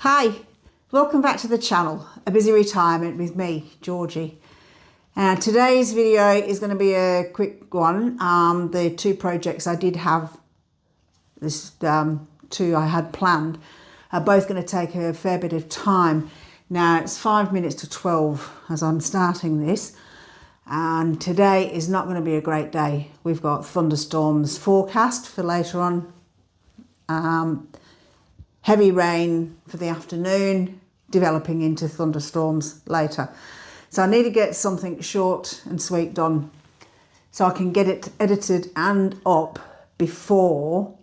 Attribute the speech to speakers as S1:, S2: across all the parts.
S1: Hi, welcome back to the channel, A Busy Retirement with me, Georgie. Today's video is going to be a quick one. The two projects I did have, two I had planned, are both going to take a fair bit of time. Now it's 5 minutes to 12 as I'm starting this, and today is not going to be a great day. We've got thunderstorms forecast for later on. Heavy rain for the afternoon, developing into thunderstorms later. So I need to get something short and sweet done so I can get it edited and up before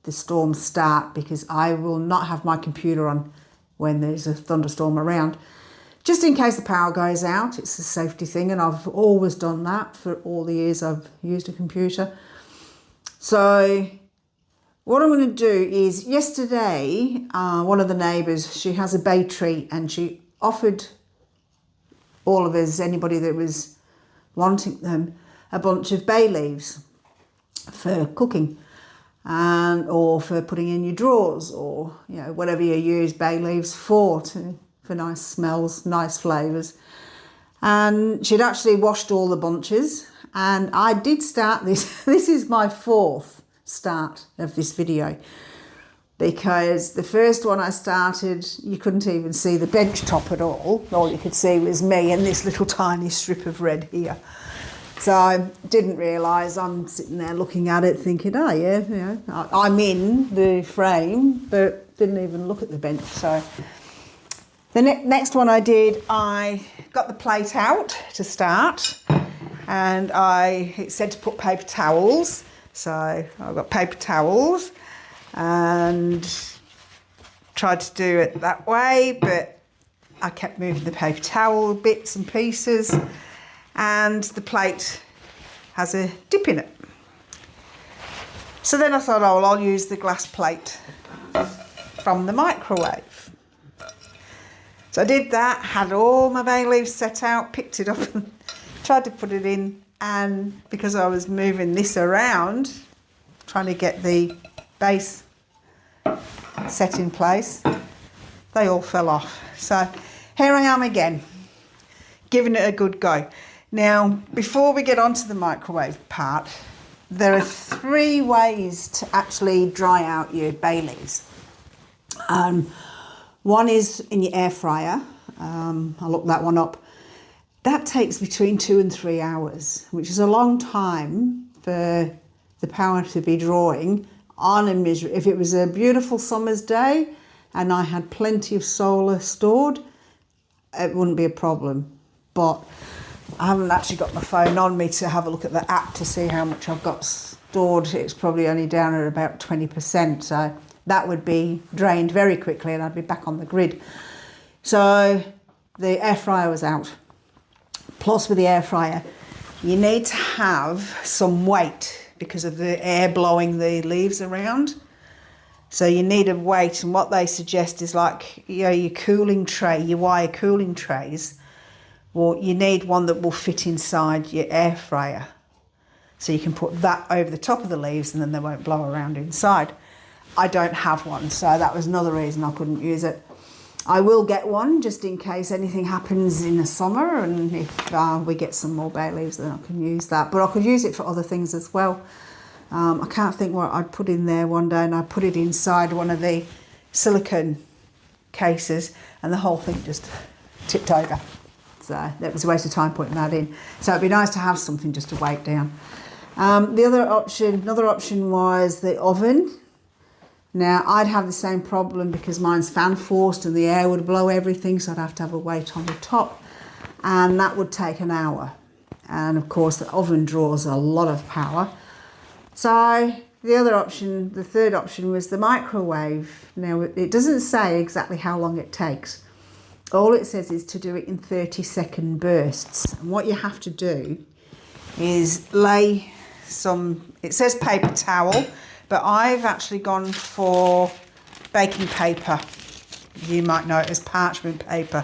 S1: the storms start, because I will not have my computer on when there's a thunderstorm around. Just in case the power goes out, it's a safety thing, and I've always done that for all the years I've used a computer. So what I'm going to do is, yesterday, one of the neighbours, she has a bay tree, and she offered all of us, anybody that was wanting them, a bunch of bay leaves for cooking or for putting in your drawers, or whatever you use bay leaves for nice smells, nice flavours. And she'd actually washed all the bunches, and I did start this. This is my fourth start of this video, because the first one I started, you couldn't even see the bench top at all you could see was me and this little tiny strip of red here. So I didn't realise, I'm sitting there looking at it thinking, oh yeah, I'm in the frame, but didn't even look at the bench. So the next one I did, I got the plate out to start, and it said to put paper towels. So I've got paper towels and tried to do it that way, but I kept moving the paper towel bits and pieces, and the plate has a dip in it. So then I thought, oh, well, I'll use the glass plate from the microwave. So I did that, had all my bay leaves set out, picked it up and tried to put it in. And because I was moving this around, trying to get the base set in place, they all fell off. So here I am again, giving it a good go. Now, before we get onto the microwave part, there are 3 ways to actually dry out your bay leaves. One is in your air fryer. I looked that one up. That takes between 2 and 3 hours, which is a long time for the power to be drawing on a miserable. If it was a beautiful summer's day and I had plenty of solar stored, it wouldn't be a problem. But I haven't actually got my phone on me to have a look at the app to see how much I've got stored. It's probably only down at about 20%. So that would be drained very quickly and I'd be back on the grid. So the air fryer was out. Plus, with the air fryer, you need to have some weight because of the air blowing the leaves around. So you need a weight, and what they suggest is like your cooling tray, your wire cooling trays. Well, you need one that will fit inside your air fryer. So you can put that over the top of the leaves and then they won't blow around inside. I don't have one, so that was another reason I couldn't use it. I will get one just in case anything happens in the summer, and if we get some more bay leaves, then I can use that. But I could use it for other things as well. I can't think what I'd put in there one day, and I put it inside one of the silicone cases and the whole thing just tipped over. So that was a waste of time putting that in. So it'd be nice to have something just to weight down. Another option was the oven. Now, I'd have the same problem because mine's fan forced and the air would blow everything, so I'd have to have a weight on the top, and that would take an hour. And of course, the oven draws a lot of power. So the third option was the microwave. Now, it doesn't say exactly how long it takes. All it says is to do it in 30-second bursts. And what you have to do is lay it says paper towel, but I've actually gone for baking paper. You might know it as parchment paper.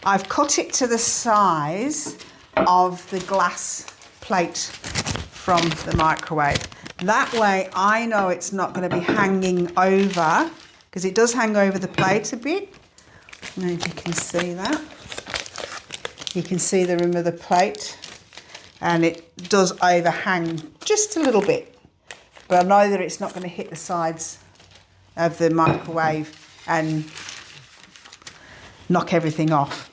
S1: I've cut it to the size of the glass plate from the microwave. That way I know it's not going to be hanging over because it does hang over the plate a bit. I don't know if you can see that. You can see the rim of the plate, and it does overhang just a little bit. But I know that it's not going to hit the sides of the microwave and knock everything off.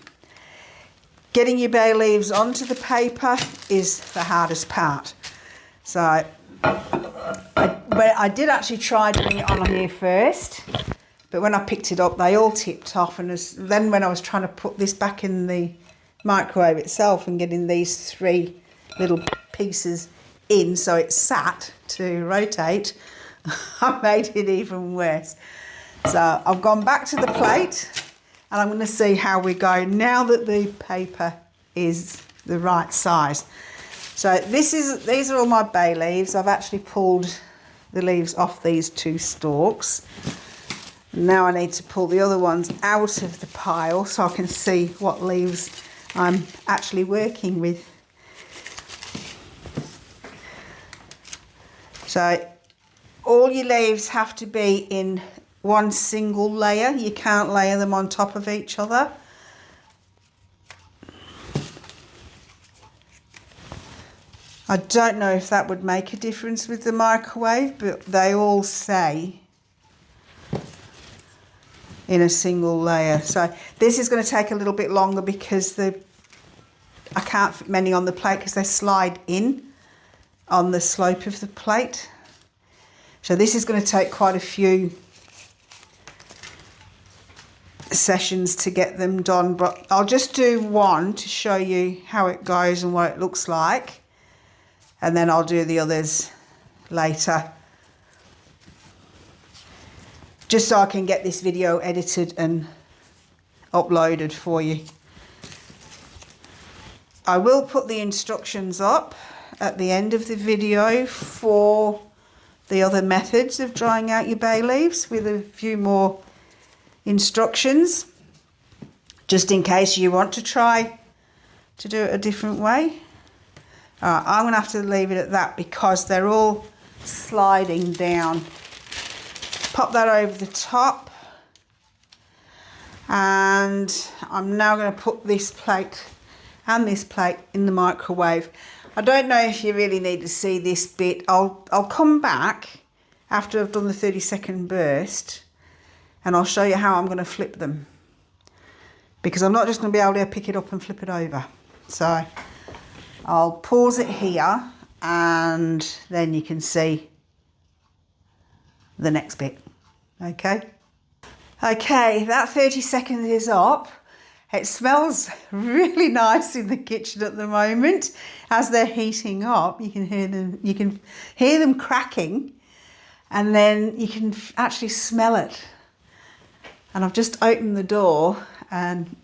S1: Getting your bay leaves onto the paper is the hardest part. So I did actually try doing it on here first, but when I picked it up, they all tipped off. And then when I was trying to put this back in the microwave itself and getting these 3 little pieces in so it sat to rotate, I made it even worse. So I've gone back to the plate, and I'm going to see how we go now that the paper is the right size. So these are all my bay leaves. I've actually pulled the leaves off these 2 stalks. Now I need to pull the other ones out of the pile so I can see what leaves I'm actually working with. So all your leaves have to be in one single layer. You can't layer them on top of each other. I don't know if that would make a difference with the microwave, but they all say in a single layer. So this is going to take a little bit longer because I can't fit many on the plate because they slide in on the slope of the plate. So this is going to take quite a few sessions to get them done, but I'll just do one to show you how it goes and what it looks like, and then I'll do the others later, just so I can get this video edited and uploaded for you. I will put the instructions up at the end of the video for the other methods of drying out your bay leaves with a few more instructions, just in case you want to try to do it a different way. I'm going to have to leave it at that because they're all sliding down. Pop that over the top, and I'm now going to put this plate and this plate in the microwave. I don't know if you really need to see this bit. I'll come back after I've done the 30-second burst, and I'll show you how I'm going to flip them, because I'm not just going to be able to pick it up and flip it over. So I'll pause it here, and then you can see the next bit. Okay, that 30 seconds is up. It smells really nice in the kitchen at the moment. As they're heating up, you can hear them cracking, and then you can actually smell it. And I've just opened the door, and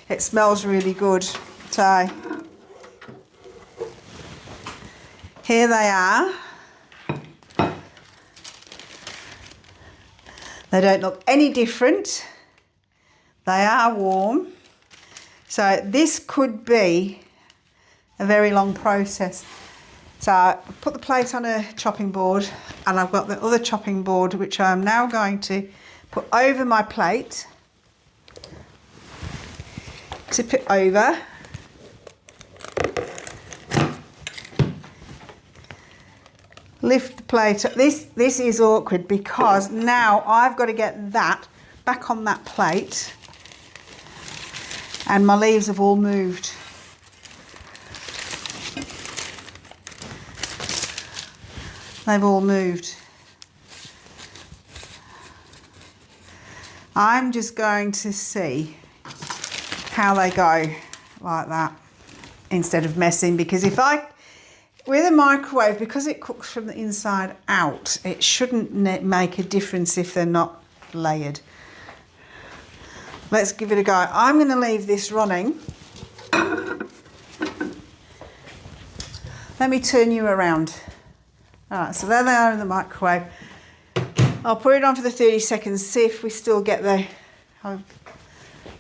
S1: it smells really good. So here they are. They don't look any different. They are warm. So this could be a very long process. So I put the plate on a chopping board, and I've got the other chopping board which I'm now going to put over my plate. Tip it over. Lift the plate up. This is awkward because now I've got to get that back on that plate, and my leaves have all moved. They've all moved. I'm just going to see how they go like that instead of messing, because with a microwave, because it cooks from the inside out, it shouldn't make a difference if they're not layered. Let's give it a go. I'm going to leave this running. Let me turn you around. All right, so there they are in the microwave. I'll put it on for the 30 seconds, see if we still get the...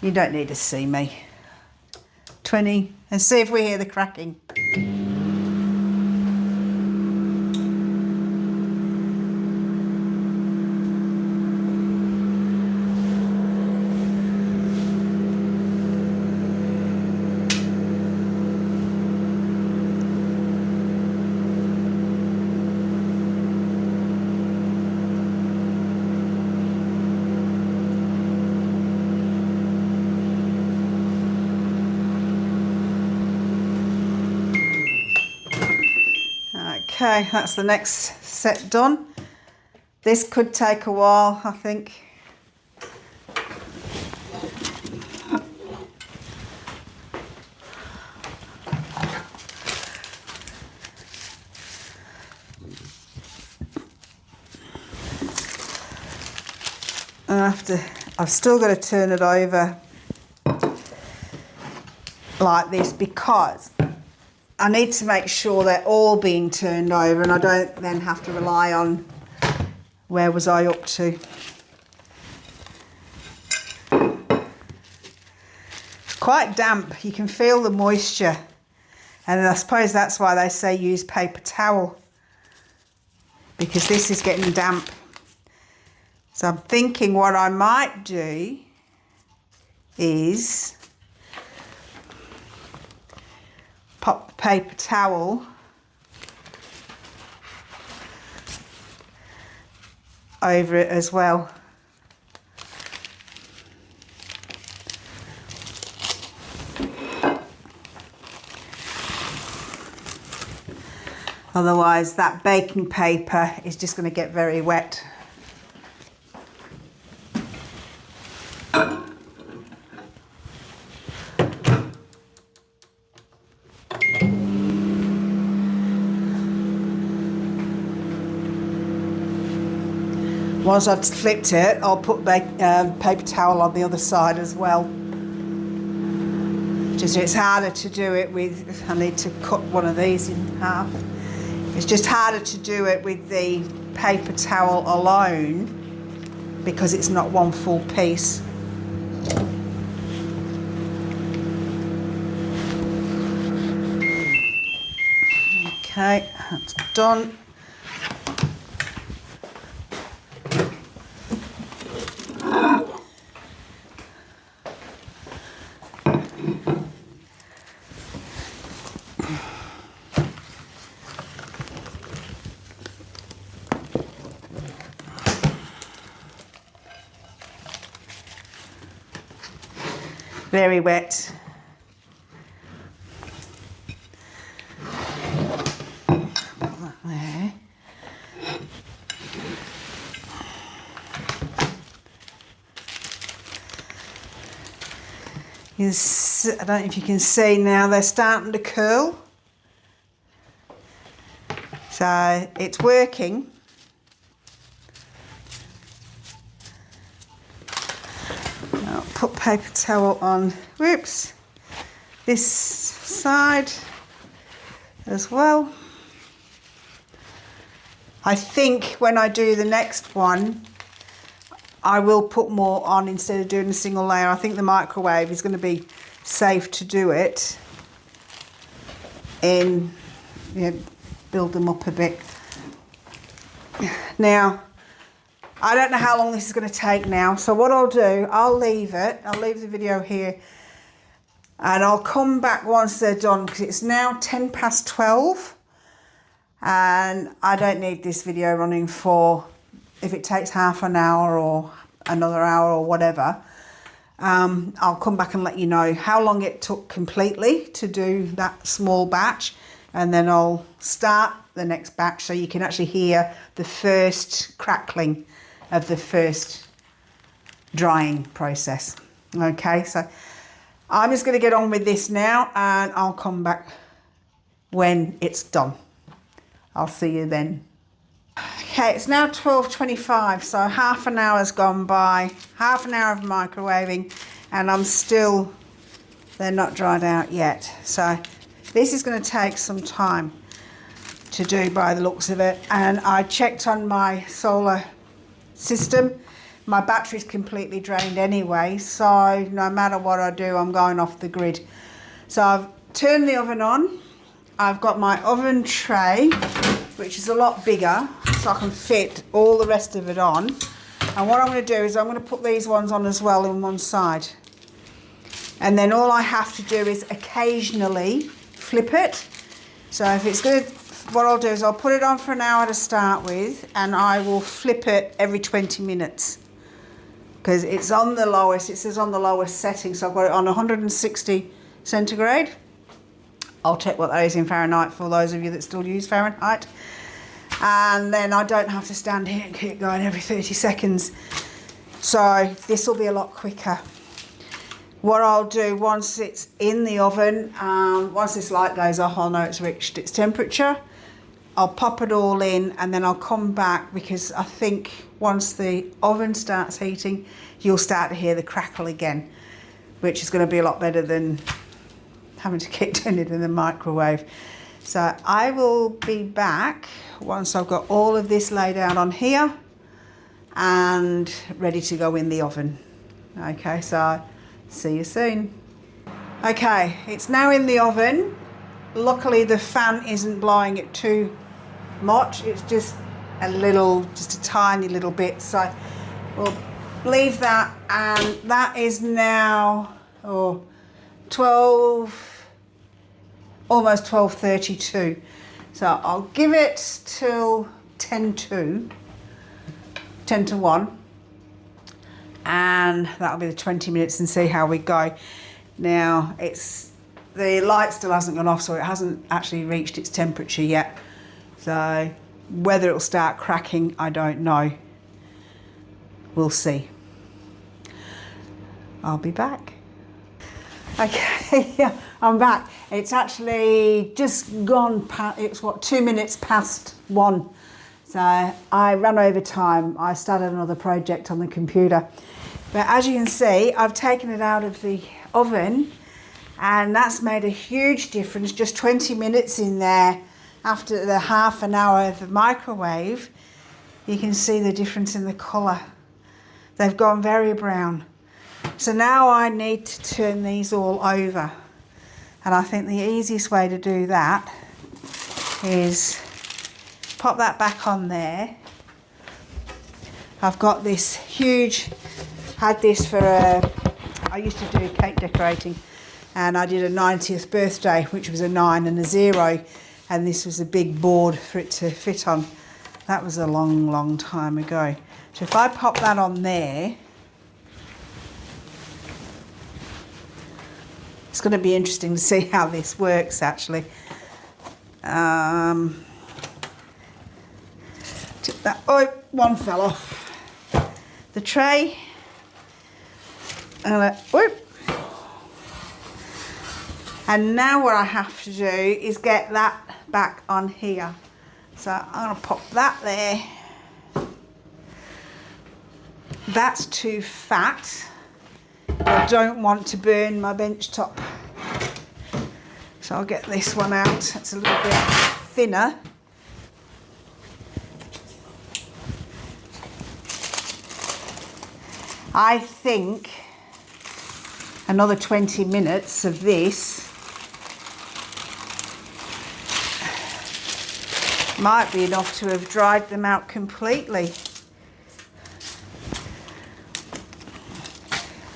S1: You don't need to see me. 20, and see if we hear the cracking. Okay, that's the next set done. This could take a while, I think. I've still got to turn it over like this because I need to make sure they're all being turned over and I don't then have to rely on where was I up to. It's quite damp, you can feel the moisture, and I suppose that's why they say use paper towel, because this is getting damp. So I'm thinking what I might do is pop the paper towel over it as well. Otherwise that baking paper is just going to get very wet. Once I've flipped it, I'll put paper towel on the other side as well. Just it's harder to do it with, I need to cut one of these in half. It's just harder to do it with the paper towel alone because it's not one full piece. Okay, that's done. Very wet. Put that there. I don't know if you can see now, they're starting to curl. So it's working. I'll put paper towel on, whoops, this side as well. I think when I do the next one, I will put more on instead of doing a single layer. I think the microwave is going to be safe to do it and build them up a bit. Now, I don't know how long this is going to take now, so what I'll do, I'll leave it. I'll leave the video here and I'll come back once they're done because it's now 12:10 and I don't need this video running for, if it takes half an hour or another hour or whatever. I'll come back and let you know how long it took completely to do that small batch, and then I'll start the next batch so you can actually hear the first crackling of the first drying process. Okay, so I'm just going to get on with this now and I'll come back when it's done. I'll see you then. Okay, it's now 12:25, so half an hour's gone by, half an hour of microwaving, and they're not dried out yet. So this is going to take some time to do by the looks of it. And I checked on my solar system. My battery's completely drained anyway, so no matter what I do, I'm going off the grid. So I've turned the oven on. I've got my oven tray, which is a lot bigger, so I can fit all the rest of it on. And what I'm going to do is I'm going to put these ones on as well on one side. And then all I have to do is occasionally flip it. So if it's good, what I'll do is I'll put it on for an hour to start with, and I will flip it every 20 minutes. Because it's on the lowest, it says on the lowest setting, so I've got it on 160 centigrade. I'll check what that is in Fahrenheit for those of you that still use Fahrenheit. And then I don't have to stand here and keep going every 30 seconds. So this will be a lot quicker. What I'll do once it's in the oven, once this light goes off, I'll know it's reached its temperature. I'll pop it all in and then I'll come back, because I think once the oven starts heating, you'll start to hear the crackle again, which is going to be a lot better than having to keep doing it in the microwave. So I will be back once I've got all of this laid out on here and ready to go in the oven. Okay, so see you soon. Okay, it's now in the oven. Luckily the fan isn't blowing it too much, it's just a tiny little bit, so we'll leave that. And that is now 12, almost 12:32. So I'll give it till 10 to 1, and that'll be the 20 minutes, and see how we go. Now the light still hasn't gone off, so it hasn't actually reached its temperature yet. So whether it'll start cracking, I don't know. We'll see. I'll be back. Okay, yeah, I'm back. It's actually just gone past, it's what, 2 minutes past 1. So I ran over time. I started another project on the computer. But as you can see, I've taken it out of the oven, and that's made a huge difference. Just 20 minutes in there after the half an hour of the microwave. You can see the difference in the colour. They've gone very brown. So now I need to turn these all over. And I think the easiest way to do that is pop that back on there. I've got this huge, had this for I used to do cake decorating, and I did a 90th birthday, which was a 9 and a 0, and this was a big board for it to fit on. That was a long, long time ago. So if I pop that on there, it's going to be interesting to see how this works actually. Oh, one fell off the tray. Whoop. And now what I have to do is get that back on here. So I'm going to pop that there. That's too fat. I don't want to burn my bench top. So I'll get this one out. It's a little bit thinner. I think another 20 minutes of this might be enough to have dried them out completely.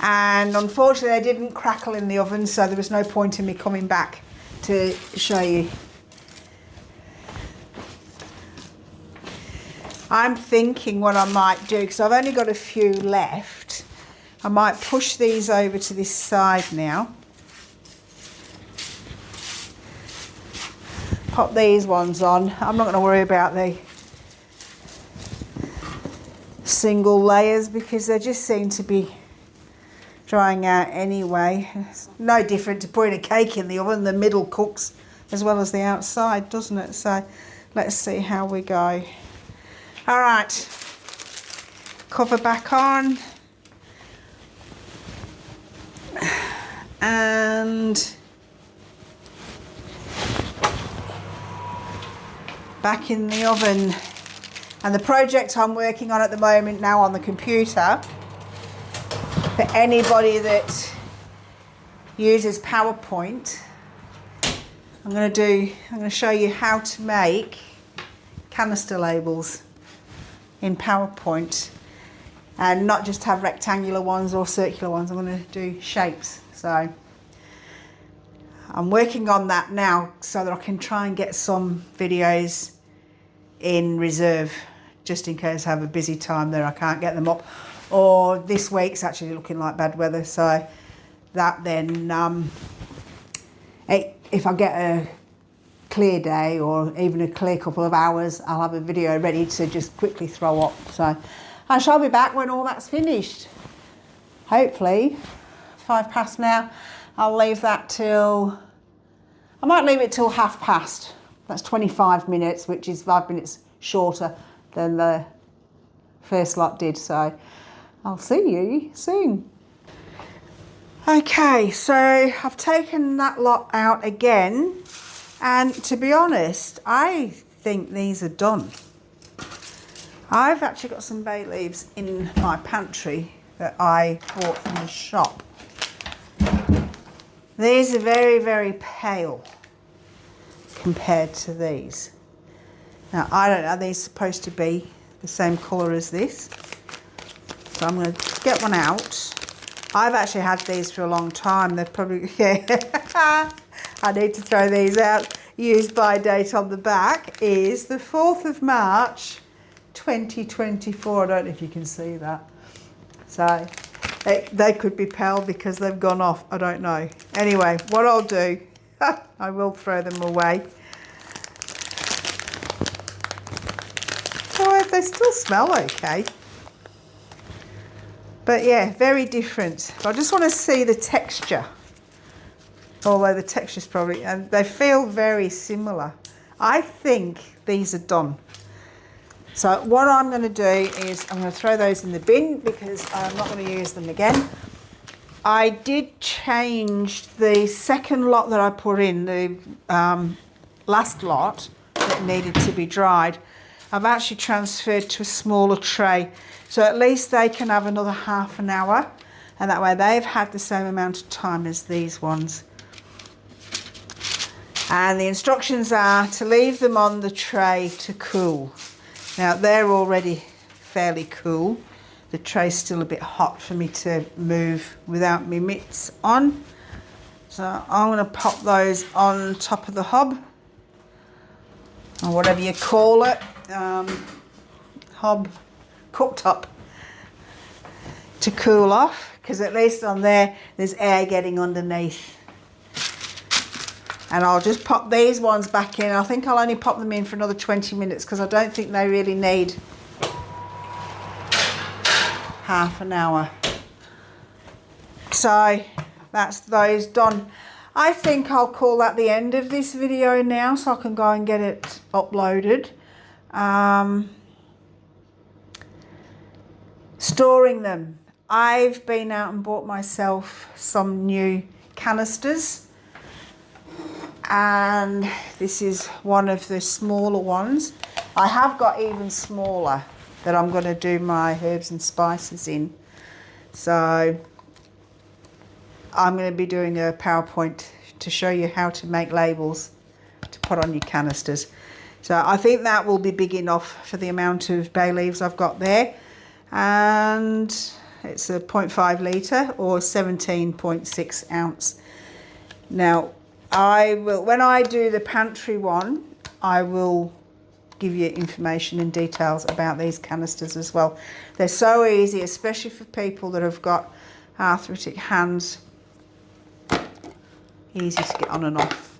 S1: And unfortunately they didn't crackle in the oven, so there was no point in me coming back to show you. I'm thinking what I might do, because I've only got a few left, I might push these over to this side now. Pop these ones on. I'm not going to worry about the single layers because they just seem to be drying out anyway. It's no different to putting a cake in the oven. The middle cooks as well as the outside, doesn't it? So let's see how we go. All right, cover back on. And back in the oven. And the project I'm working on at the moment now on the computer, for anybody that uses PowerPoint, I'm going to show you how to make canister labels in PowerPoint, and not just have rectangular ones or circular ones. I'm going to do shapes. So I'm working on that now so that I can try and get some videos in reserve just in case I have a busy time there, I can't get them up. Or this week's actually looking like bad weather, so that then if I get a clear day or even a clear couple of hours, I'll have a video ready to just quickly throw up. So I shall be back when all that's finished. Hopefully 5 past now. I'll leave that till, I might leave it till past. That's 25 minutes, which is 5 minutes shorter than the first lot did. So I'll see you soon. Okay, so I've taken that lot out again, and to be honest, I think these are done. I've actually got some bay leaves in my pantry that I bought from the shop. These are very, very pale compared to these. Now, I don't know, are these supposed to be the same colour as this? So I'm going to get one out. I've actually had these for a long time. They're probably, yeah. I need to throw these out. Use by date on the back is the 4th of March, 2024. I don't know if you can see that. So they could be pale because they've gone off. I don't know. Anyway, what I'll do, I will throw them away. So they still smell okay. But yeah, very different. I just want to see the texture. Although the texture's probably, and they feel very similar. I think these are done. So what I'm going to do is I'm going to throw those in the bin because I'm not going to use them again. I did change the second lot that I put in, the last lot that needed to be dried. I've actually transferred to a smaller tray. So at least they can have another half an hour, and that way they've had the same amount of time as these ones. And the instructions are to leave them on the tray to cool. Now they're already fairly cool. The tray's still a bit hot for me to move without my mitts on. So I'm going to pop those on top of the hob, or whatever you call it, hob, cooktop, to cool off, because at least on there there's air getting underneath. And I'll just pop these ones back in. I think I'll only pop them in for another 20 minutes because I don't think they really need half an hour. So that's those done. I think I'll call that the end of this video now, so I can go and get it uploaded. Storing them. I've been out and bought myself some new canisters, and this is one of the smaller ones. I have got even smaller that I'm going to do my herbs and spices in. So I'm going to be doing a PowerPoint to show you how to make labels to put on your canisters. So I think that will be big enough for the amount of bay leaves I've got there. And it's a 0.5 litre or 17.6 ounce. Now I will, when I do the pantry one, I will give you information and details about these canisters as well. They're so easy, especially for people that have got arthritic hands. Easy to get on and off.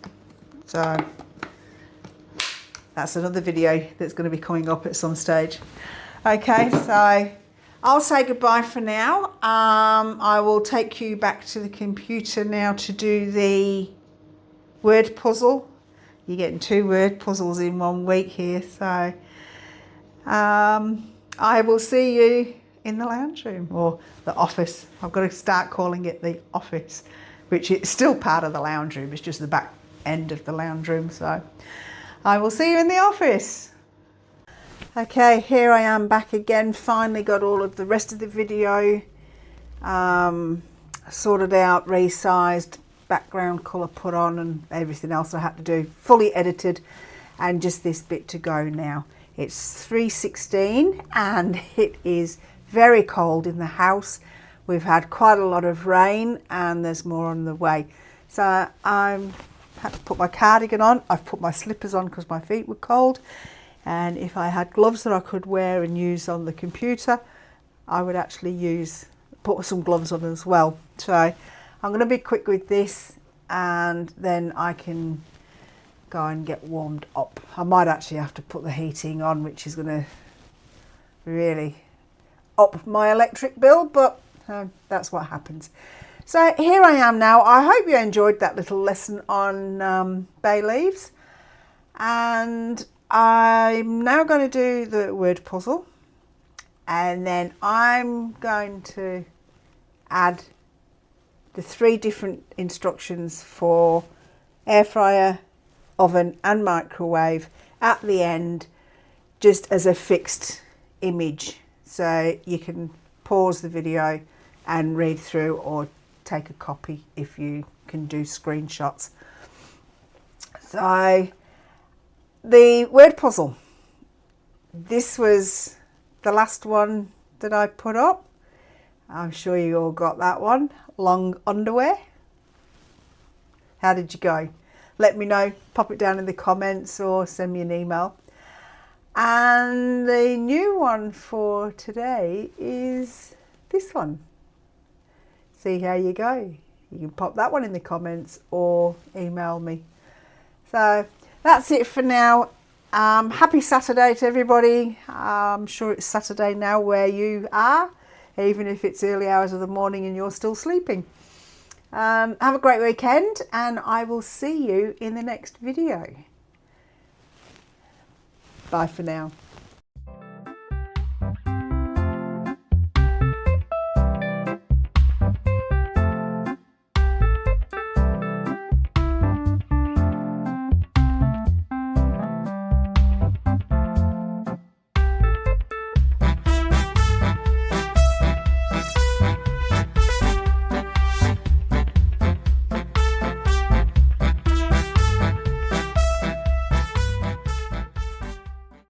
S1: So that's another video that's going to be coming up at some stage. Okay, so I'll say goodbye for now. I will take you back to the computer now to do the word puzzle. You're getting 2 word puzzles in 1 week here. So I will see you in the lounge room or the office. I've got to start calling it the office, which is still part of the lounge room. It's just the back end of the lounge room. So I will see you in the office. Okay, here I am back again. Finally got all of the rest of the video sorted out, resized, background colour put on, and everything else I had to do, fully edited, and just this bit to go now. It's 3:16 and it is very cold in the house. We've had quite a lot of rain and there's more on the way. So I had to put my cardigan on. I've put my slippers on because my feet were cold. And if I had gloves that I could wear and use on the computer, I would actually put some gloves on as well. So I'm going to be quick with this. and then I can go and get warmed up. I might actually have to put the heating on, which is going to really up my electric bill, but that's what happens. So here I am now. I hope you enjoyed that little lesson on bay leaves, and I'm now going to do the word puzzle, and then I'm going to add the 3 different instructions for air fryer, oven and microwave at the end, just as a fixed image, so you can pause the video and read through, or take a copy if you can do screenshots. So the word puzzle, this was the last one that I put up. I'm sure you all got that one. Long underwear. How did you go? Let me know. Pop it down in the comments or send me an email. And the new one for today is this one. See how you go. You can pop that one in the comments or email me. So that's it for now. Happy Saturday to everybody. I'm sure it's Saturday now where you are, even if it's early hours of the morning and you're still sleeping. Have a great weekend, and I will see you in the next video. Bye for now.